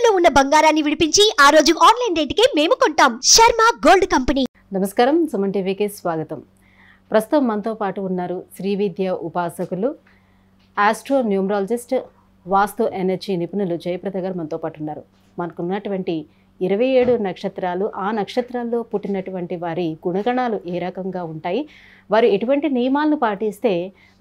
తాకట్టులో ఉన్న బంగారాన్ని విడిపించి ఆ రోజు ఆన్లైన్ రేటుకే మేము కొంటాం. Sharma gold company. నమస్కారం, సుమన్ టీవీకి స్వాగతం. ప్రస్తుతం మనతో పాటు ఉన్నారు శ్రీ విద్య ఉపాసకులు, ఆస్ట్రో న్యూమరాలజిస్ట్, వాస్తు ఎనర్జీ నిపుణులు జయప్రద గారు మనతో పాటు ఉన్నారు. మనకున్నటువంటి 27 నక్షత్రాలు, ఆ నక్షత్రాల్లో పుట్టినటువంటి వారి గుణగణాలు ఏ రకంగా ఉంటాయి, వారు ఎటువంటి నియమాలను పాటిస్తే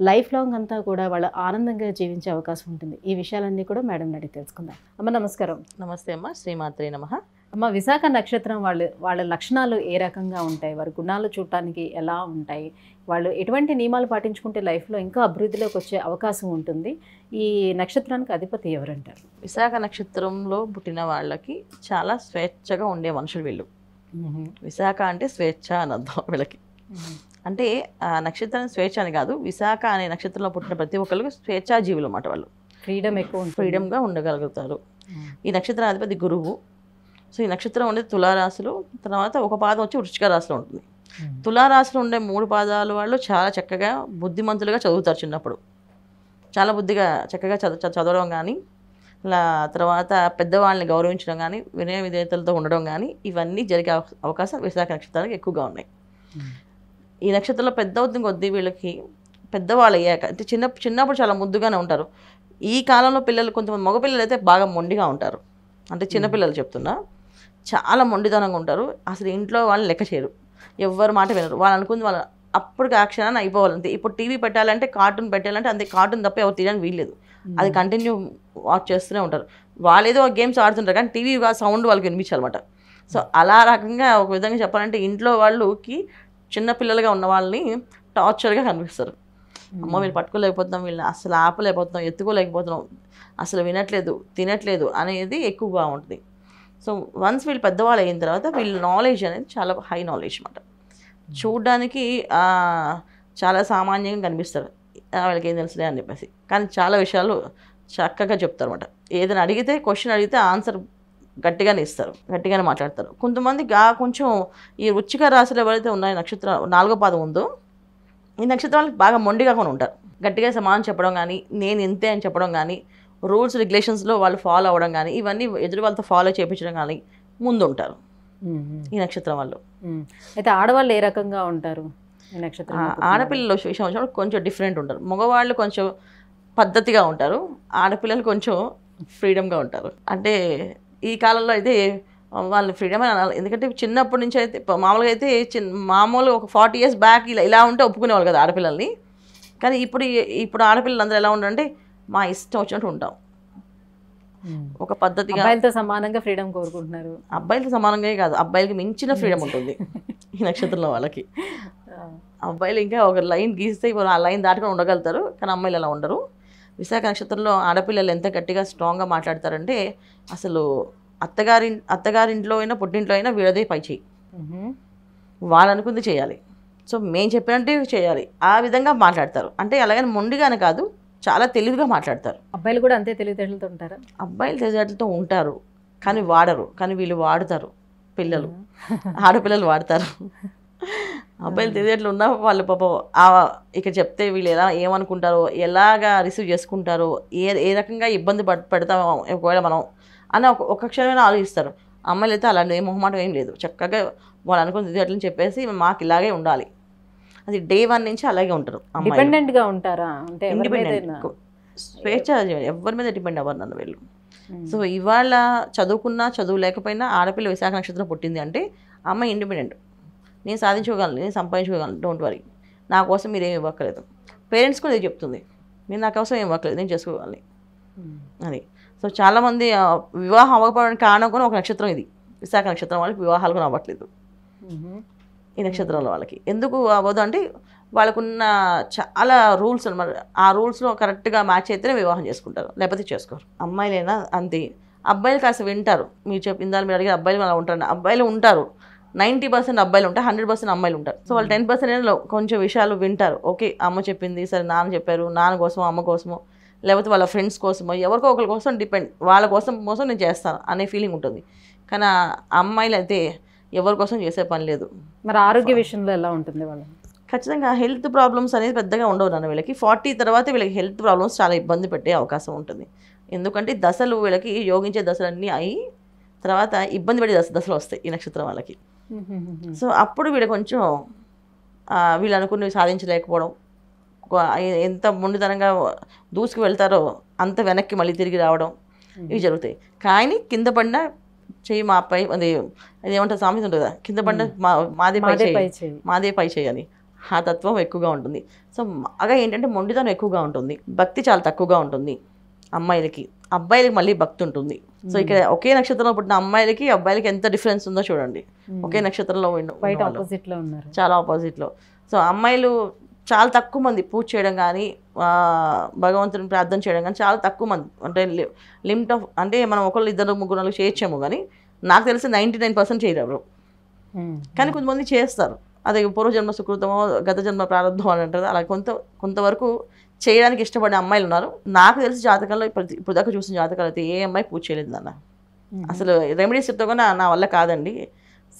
లైఫ్ లాంగ్ అంతా కూడా వాళ్ళు ఆనందంగా జీవించే అవకాశం ఉంటుంది, ఈ విషయాలన్నీ కూడా మేడం అడిగి తెలుసుకుందాం. అమ్మ నమస్కారం. నమస్తే అమ్మ, శ్రీమాత్రే నమః. అమ్మ, విశాఖ నక్షత్రం వాళ్ళ లక్షణాలు ఏ రకంగా ఉంటాయి, వారి గుణాలు చూడటానికి ఎలా ఉంటాయి, వాళ్ళు ఎటువంటి నియమాలు పాటించుకుంటే లైఫ్లో ఇంకా అభివృద్ధిలోకి వచ్చే అవకాశం ఉంటుంది, ఈ నక్షత్రానికి అధిపతి ఎవరంటారు? విశాఖ నక్షత్రంలో పుట్టిన వాళ్ళకి చాలా స్వేచ్ఛగా ఉండే మనుషులు వీళ్ళు. విశాఖ అంటే స్వేచ్ఛ అని అర్థం వీళ్ళకి. అంటే ఆ నక్షత్రం స్వేచ్ఛ అని కాదు, విశాఖ అనే నక్షత్రంలో పుట్టిన ప్రతి ఒక్కరికి స్వేచ్ఛాజీవులు అన్నమాట. వాళ్ళు ఫ్రీడమ్గా ఉండగలుగుతారు. ఈ నక్షత్రం అధిపతి గురువు. సో ఈ నక్షత్రం ఉండేది తులారాశిలో, తర్వాత ఒక పాదం వచ్చి వృశ్చిక రాశిలో ఉంటుంది. తులారాశిలో ఉండే 3 పాదాలు వాళ్ళు చాలా చక్కగా బుద్ధిమంతులుగా చదువుతారు. చిన్నప్పుడు చాలా చక్కగా చదవడం కానీ, తర్వాత పెద్దవాళ్ళని గౌరవించడం కానీ, వినయ విధేయతలతో ఉండడం కానీ, ఇవన్నీ జరిగే అవకాశం విశాఖ నక్షత్రానికి ఎక్కువగా ఉన్నాయి. ఈ నక్షత్రంలో పెద్ద అవుతుంది కొద్దీ వీళ్ళకి పెద్దవాళ్ళు అయ్యాక, అంటే చిన్నప్పుడు చాలా ముద్దుగానే ఉంటారు. ఈ కాలంలో పిల్లలు, కొంతమంది మగపిల్లలు అయితే బాగా మొండిగా ఉంటారు. అంటే చిన్నపిల్లలు చెప్తున్నా, చాలా మొండితనంగా ఉంటారు. అసలు ఇంట్లో వాళ్ళు లెక్క చేయరు, ఎవరు మాట వినరు. వాళ్ళు అనుకుంది వాళ్ళు అప్పటికి ఆ క్షణాన్ని అయిపోవాలంతే. ఇప్పుడు టీవీ పెట్టాలంటే, కార్టూన్ పెట్టాలంటే అంతే, కార్టూన్ తప్ప ఎవరు తీయడానికి వీల్లేదు. అది కంటిన్యూ వాచ్ చేస్తూనే ఉంటారు. వాళ్ళు ఏదో గేమ్స్ ఆడుతుంటారు కానీ టీవీ సౌండ్ వాళ్ళకి వినిపించాలన్నమాట. సో అలా రకంగా ఒక విధంగా చెప్పాలంటే ఇంట్లో వాళ్ళకి చిన్నపిల్లలుగా ఉన్న వాళ్ళని టార్చర్గా కనిపిస్తారు. అమ్మ వీళ్ళు పట్టుకోలేకపోతున్నాం, వీళ్ళని అసలు ఆపలేకపోతున్నాం, ఎత్తుకోలేకపోతున్నాం, అసలు వినట్లేదు, తినట్లేదు అనేది ఎక్కువగా ఉంటుంది. సో వన్స్ వీళ్ళు పెద్దవాళ్ళు అయిన తర్వాత వీళ్ళ నాలెడ్జ్ అనేది చాలా హై నాలెడ్జ్ అన్నమాట. చూడ్డానికి చాలా సామాన్యంగా కనిపిస్తారు, వాళ్ళకి ఏం తెలుసులే అని చెప్పేసి, కానీ చాలా విషయాలు చక్కగా చెప్తారు అన్నమాట. ఏదైనా అడిగితే, క్వశ్చన్ అడిగితే ఆన్సర్ గట్టిగానే ఇస్తారు, గట్టిగానే మాట్లాడతారు. కొంతమంది కొంచెం ఈ వృశ్చిక రాశిలో ఎవరైతే ఉన్నాయో నక్షత్రం 4వ పాదం ఉందో, ఈ నక్షత్రాలకు బాగా మొండిగా కొని ఉంటారు. గట్టిగా సమాధానం చెప్పడం కానీ, నేను ఇంతే అని చెప్పడం కానీ, రూల్స్ రెగ్యులేషన్స్లో వాళ్ళు ఫాలో అవ్వడం కానీ, ఇవన్నీ ఎదురు వాళ్ళతో ఫాలో చేయించడం కానీ ముందు ఉంటారు ఈ నక్షత్రం వాళ్ళు. అయితే ఆడవాళ్ళు ఏ రకంగా ఉంటారు ఈ నక్షత్రం? ఆడపిల్లల విషయం వచ్చినప్పుడు కొంచెం డిఫరెంట్ ఉంటారు. మగవాళ్ళు కొంచెం పద్ధతిగా ఉంటారు, ఆడపిల్లలు కొంచెం ఫ్రీడమ్గా ఉంటారు. అంటే ఈ కాలంలో అయితే వాళ్ళు ఫ్రీడమ్ అని అనాలి. ఎందుకంటే చిన్నప్పటి నుంచి అయితే మామూలుగా అయితే మామూలుగా ఒక 40 years బ్యాక్ ఇలా ఉంటే ఒప్పుకునేవాళ్ళు కదా ఆడపిల్లల్ని. కానీ ఇప్పుడు ఆడపిల్లలు అందరూ ఎలా ఉంటారంటే, మా ఇష్టం వచ్చినట్టు ఉంటాం, ఒక పద్ధతిగా. అబ్బాయిలతో సమానంగా ఫ్రీడమ్ కోరుకుంటున్నారు. అబ్బాయిలతో సమానంగా కాదు, అబ్బాయిలకి మించిన ఫ్రీడమ్ ఉంటుంది ఈ నక్షత్రంలో వాళ్ళకి. అబ్బాయిలు ఇంకా ఒక లైన్ గీస్తే ఆ లైన్ దాటుకొని ఉండగలుగుతారు, కానీ అమ్మాయిలు అలా ఉండరు. విశాఖ నక్షత్రంలో ఆడపిల్లలు ఎంత గట్టిగా స్ట్రాంగ్గా మాట్లాడతారంటే, అసలు అత్తగారింట్లో అయినా పుట్టింట్లో అయినా వీళ్ళదే పై చేయి, వాళ్ళు అనుకుంది చేయాలి. సో మేము చెప్పినట్టే చేయాలి, ఆ విధంగా మాట్లాడతారు. అంటే అలాగని మొండిగానే కాదు, చాలా తెలివిగా మాట్లాడతారు. అబ్బాయిలు కూడా అంతే తెలివితేటలతో ఉంటారు. అబ్బాయిలు తెలివితేటలతో ఉంటారు కానీ వాడరు, కానీ వీళ్ళు వాడతారు. పిల్లలు, ఆడపిల్లలు వాడతారు. అబ్బాయిలు తెలివితేటలు ఉన్నా వాళ్ళు పాపం ఇక్కడ చెప్తే వీళ్ళు ఏమనుకుంటారో, ఎలాగా రిసీవ్ చేసుకుంటారో, ఏ రకంగా ఇబ్బంది పెడతామో ఒకవేళ మనం అని ఒక క్షణమైనా ఆలోచిస్తారు. అమ్మాయిలు అయితే అలాంటి మొహమాటం ఏం లేదు, చక్కగా వాళ్ళు అనుకున్న తెలివితేటలని చెప్పేసి మాకు ఇలాగే ఉండాలి, అది డే 1 నుంచి అలాగే ఉంటారు. ఇండిపెండెంట్గా ఉంటారా? అంటే ఇండిపెండెంట్, స్వేచ్ఛ, ఎవరి మీద డిపెండ్ అవ్వరు నన్ను వీళ్ళు. సో ఇవాళ చదువుకున్నా చదువు లేకపోయినా ఆడపిల్ల విశాఖ నక్షత్రం పుట్టింది అంటే అమ్మాయి ఇండిపెండెంట్, నేను సాధించుకోగలను, నేను సంపాదించుకోగలను, డోంట్ వరీ, నా కోసం మీరు ఏమి ఇవ్వక్కర్లేదు. పేరెంట్స్ కూడా ఇది చెప్తుంది, మీరు నా కోసం ఏమి ఇవ్వక్కర్లేదు, నేను చేసుకోగలను అని. సో చాలామంది వివాహం అవ్వకపోవడానికి కారణం కూడా ఒక నక్షత్రం ఇది. విశాఖ నక్షత్రం వాళ్ళకి వివాహాలు కూడా అవ్వట్లేదు ఈ నక్షత్రంలో వాళ్ళకి. ఎందుకు అవ్వదు అంటే వాళ్ళకున్న చాలా రూల్స్ అన్నమాట. ఆ రూల్స్లో కరెక్ట్గా మ్యాచ్ అయితేనే వివాహం చేసుకుంటారు, లేకపోతే చేసుకోరు. అమ్మాయిలైనా అంతే. అబ్బాయిలు కాస్త వింటారు, మీరు మీరు అడిగే అబ్బాయిలు అలా ఉంటారు, అబ్బాయిలు ఉంటారు. 90% అబ్బాయిలు ఉంటారు, 100% అమ్మాయిలు ఉంటారు. సో వాళ్ళు 10% కొంచెం విషయాలు వింటారు. ఓకే, అమ్మ చెప్పింది సరే, నాన్న చెప్పారు, నాన్న కోసమో అమ్మ కోసమో లేకపోతే వాళ్ళ ఫ్రెండ్స్ కోసమో ఎవరికో ఒకరి కోసం డిపెండ్, వాళ్ళ కోసం నేను చేస్తాను అనే ఫీలింగ్ ఉంటుంది. కానీ అమ్మాయిలు అయితే ఎవరి కోసం చేసే పని లేదు. మరి ఆరోగ్య విషయంలో ఎలా ఉంటుంది వాళ్ళు? ఖచ్చితంగా హెల్త్ ప్రాబ్లమ్స్ అనేది పెద్దగా ఉండవు నాన్న వీళ్ళకి. 40 తర్వాత వీళ్ళకి హెల్త్ ప్రాబ్లమ్స్ చాలా ఇబ్బంది పెట్టే అవకాశం ఉంటుంది. ఎందుకంటే దశలు వీళ్ళకి యోగించే దశలన్నీ అయి తర్వాత ఇబ్బంది పడే దశలు వస్తాయి ఈ నక్షత్రం వాళ్ళకి. సో అప్పుడు వీళ్ళు కొంచెం వీళ్ళు అనుకున్నవి సాధించలేకపోవడం, ఎంత మొండితనంగా దూసుకు వెళ్తారో అంత వెనక్కి మళ్ళీ తిరిగి రావడం ఇవి జరుగుతాయి. కానీ కింద పడిన చెయ్యి మా పై అది ఏమంటారు సామెత ఉంటుంది కదా, కింద పడిన మాదే పై చేయి అని, ఆ తత్వం ఎక్కువగా ఉంటుంది. సో బాగా ఏంటంటే మొండితనం ఎక్కువగా ఉంటుంది, భక్తి చాలా తక్కువగా ఉంటుంది అమ్మాయిలకి. అబ్బాయిలకి మళ్ళీ భక్తి ఉంటుంది. సో ఇక్కడ ఒకే నక్షత్రంలో పుట్టిన అమ్మాయిలకి అబ్బాయిలకి ఎంత డిఫరెన్స్ ఉందో చూడండి. ఒకే నక్షత్రంలో చాలా ఆపోజిట్లో. సో అమ్మాయిలు చాలా తక్కువ మంది పూజ చేయడం కానీ భగవంతుని ప్రార్థన చేయడం కానీ చాలా తక్కువ మంది, అంటే లిమిట్ ఆఫ్, అంటే మనం ఒకళ్ళు ఇద్దరు ముగ్గురు నాలుగు చేయొచ్చాము కానీ నాకు తెలిసి 99% చేయరు. కానీ కొంతమంది చేస్తారు, అదే పూర్వజన్మ సుకృతమో గత జన్మ ప్రారంభం అని అంటారు. అలా కొంతవరకు చేయడానికి ఇష్టపడే అమ్మాయిలు ఉన్నారు. నాకు తెలిసి జాతకాల్లో ఇప్పుడు దాకా చూసిన జాతకాలు అయితే ఏ అమ్మాయి పూజ చేయలేదు నాన్న. అసలు రెమెడీస్ చెప్తా కూడా నా వల్ల కాదండి,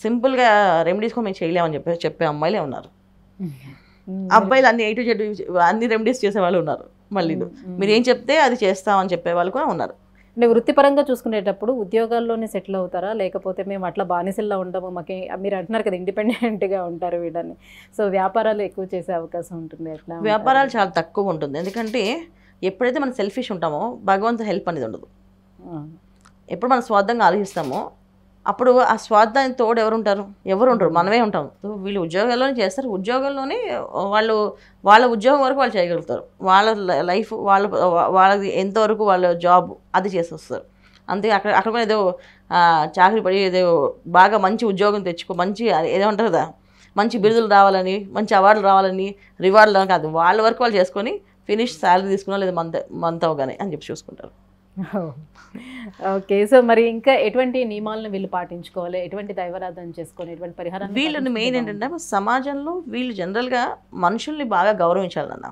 సింపుల్గా రెమెడీస్ కూడా మేము చేయలేమని చెప్పే అమ్మాయిలే ఉన్నారు. అబ్బాయిలు అన్ని A to Z అన్ని రెమెడీస్ చేసే వాళ్ళు ఉన్నారు. మళ్ళీ మీరు ఏం చెప్తే అది చేస్తామని చెప్పే వాళ్ళు కూడా ఉన్నారు. అంటే వృత్తిపరంగా చూసుకునేటప్పుడు ఉద్యోగాల్లోనే సెటిల్ అవుతారా, లేకపోతే మేము అట్లా బానిసల్లో ఉండము, మాకు మీరు అంటున్నారు కదా ఇండిపెండెంట్గా ఉంటారు వీళ్ళని, సో వ్యాపారాలు ఎక్కువ చేసే అవకాశం ఉంటుంది? ఎట్లా? వ్యాపారాలు చాలా తక్కువ ఉంటుంది, ఎందుకంటే ఎప్పుడైతే మనం సెల్ఫిష్ ఉంటామో భగవంతుని హెల్ప్ అనేది ఉండదు. ఎప్పుడు మనం స్వార్థంగా ఆలోచిస్తామో అప్పుడు ఆ స్వార్థానికి తోడు ఎవరు ఉండరు, మనమే ఉంటాం. వీళ్ళు ఉద్యోగాల్లోనే చేస్తారు, ఉద్యోగంలోనే వాళ్ళ ఉద్యోగం వరకు వాళ్ళు చేయగలుగుతారు, వాళ్ళ లైఫ్ వాళ్ళది ఎంతవరకు వాళ్ళ జాబ్ అది చేసి వస్తారు. అంతే. అక్కడ కూడా ఏదో చాకరీ పడి ఏదో బాగా మంచి ఉద్యోగం తెచ్చుకో, మంచి ఏదో ఉంటారు కదా, మంచి బిరుదులు రావాలని, మంచి అవార్డులు రావాలని, రివార్డులు కాదు, వాళ్ళ వరకు వాళ్ళు చేసుకొని ఫినిష్ శాలరీ తీసుకున్నా లేదా మంత్ అవగానే అని చెప్పి చూసుకుంటారు. ఓకే. సో మరి ఇంకా ఎటువంటి నియమాలను వీళ్ళు పాటించుకోవాలి, ఎటువంటి దైవారాధన చేసుకొని, ఎటువంటి పరిహారం? వీళ్ళని మెయిన్ ఏంటంటే సమాజంలో వీళ్ళు జనరల్గా మనుషుల్ని బాగా గౌరవించాలన్న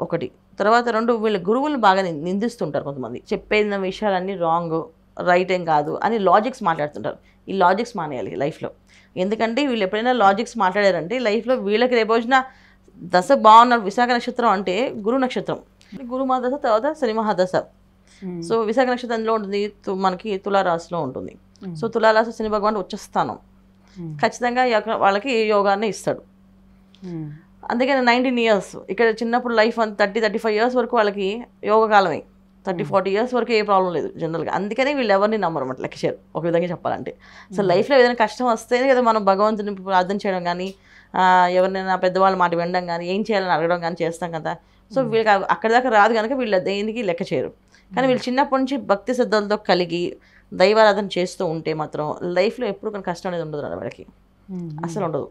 ఒకటి. తర్వాత 2, వీళ్ళ గురువులను బాగా నిందిస్తుంటారు కొంతమంది, చెప్పేసిన విషయాలన్నీ రాంగ్, రైట్ ఏం కాదు అని లాజిక్స్ మాట్లాడుతుంటారు. ఈ లాజిక్స్ మానేయాలి లైఫ్లో. ఎందుకంటే వీళ్ళు ఎప్పుడైనా లాజిక్స్ మాట్లాడారంటే లైఫ్లో వీళ్ళకి రేపు వచ్చిన దశ బాగున్న విశాఖ నక్షత్రం అంటే గురు నక్షత్రం, గురు మహాదశ, తర్వాత శని మహాదశ. సో విశాఖ నక్షత్రంలో ఉంటుంది, మనకి తులారాశిలో ఉంటుంది. సో తులారాశి శని భగవాన్ ఉచ్చస్థానం, ఖచ్చితంగా వాళ్ళకి యోగాన్ని ఇస్తాడు. అందుకని 19 years ఇక్కడ చిన్నప్పుడు లైఫ్ 30-35 years వరకు వాళ్ళకి యోగకాలమే, 30-40 years వరకు ఏ ప్రాబ్లం లేదు జనరల్గా. అందుకని వీళ్ళు ఎవరిని నమ్మరు అన్నమాట లెక్చర్ ఒక విధంగా చెప్పాలంటే. సో లైఫ్లో ఏదైనా కష్టం వస్తేనే కదా మనం భగవంతుని ప్రార్థన చేయడం కానీ, ఎవరినైనా పెద్దవాళ్ళ మాట వినడం కానీ, ఏం చేయాలని అడగడం కానీ చేస్తాం కదా. సో వీళ్ళకి అక్కడి దాకా రాదు కనుక వీళ్ళు దేనికి లెక్క చేయరు. కానీ వీళ్ళు చిన్నప్పటి నుంచి భక్తి శ్రద్ధలతో కలిగి దైవారాధన చేస్తూ ఉంటే మాత్రం లైఫ్లో ఎప్పుడు కొన్ని కష్టం అనేది ఉండదు అన్న వాళ్ళకి, అసలు ఉండదు.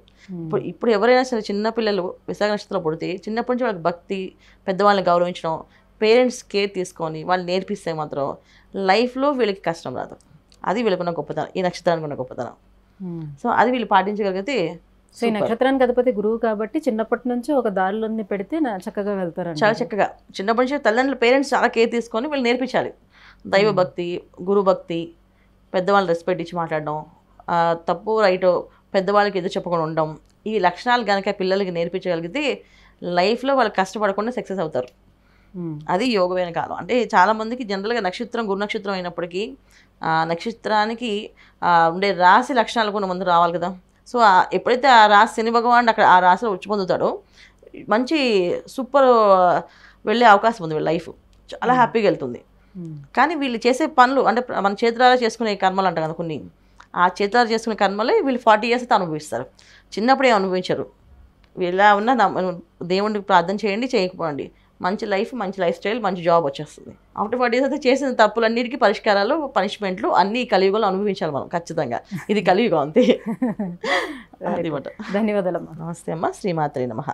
ఇప్పుడు ఎవరైనా సరే చిన్నపిల్లలు విశాఖ నక్షత్రంలో పుడితే చిన్నప్పటి నుంచి వాళ్ళకి భక్తి, పెద్దవాళ్ళని గౌరవించడం, పేరెంట్స్ కేర్ తీసుకొని వాళ్ళు నేర్పిస్తే మాత్రం లైఫ్లో వీళ్ళకి కష్టం రాదు. అది వీళ్ళకున్న గొప్పతనం, ఈ నక్షత్రానికి ఉన్న గొప్పతనం. సో అది వీళ్ళు పాటించగలిగితే. సో ఈ నక్షత్రానికి అధిపతి గురువు కాబట్టి చిన్నప్పటి నుంచి ఒక దారిలోని పెడితే చక్కగా వెళ్తారు. చాలా చక్కగా చిన్నప్పటి నుంచి తల్లిదండ్రులు పేరెంట్స్ చాలా కేర్ తీసుకొని వీళ్ళు నేర్పించాలి. దైవ భక్తి, గురు భక్తి, పెద్దవాళ్ళని రెస్పెక్ట్ ఇచ్చి మాట్లాడడం, తప్పు రైట్ పెద్దవాళ్ళకి ఎదురు చెప్పకుండా ఉండడం, ఈ లక్షణాలు కనుక పిల్లలకి నేర్పించగలిగితే లైఫ్లో వాళ్ళు కష్టపడకుండా సక్సెస్ అవుతారు. అది యోగమైన కాలం. అంటే చాలామందికి జనరల్గా నక్షత్రం గురు నక్షత్రం అయినప్పటికీ నక్షత్రానికి ఉండే రాశి లక్షణాలు కూడా ముందు రావాలి కదా. సో ఎప్పుడైతే ఆ రాశి శని భగవాన్ అక్కడ ఆ రాశిలో ఉచ్చి పొందుతాడో మంచి సూపర్ వెళ్ళే అవకాశం ఉంది, వీళ్ళ లైఫ్ చాలా హ్యాపీగా వెళ్తుంది. కానీ వీళ్ళు చేసే పనులు అంటే మన చేతులారా చేసుకునే కర్మలు అంటారు కదా కొన్ని, ఆ చేతులారా చేసుకునే కర్మలే వీళ్ళు 40 years అయితే అనుభవిస్తారు, చిన్నప్పుడే అనుభవించరు. ఇలా ఉన్న దేవుడికి ప్రార్థన చేయండి, చేయకపోండి, మంచి లైఫ్, మంచి లైఫ్ స్టైల్, మంచి జాబ్ వచ్చేస్తుంది. ఆఫ్టర్ 40 years అయితే చేసిన తప్పులన్నిటికీ పరిష్కారాలు, పనిష్మెంట్లు అన్ని కలియుగంలో అనుభవించాలి మనం ఖచ్చితంగా. ఇది కలియుగం అంతే. ధన్యవాదాలు. నమస్తే అమ్మ. శ్రీమాత్రే నమః.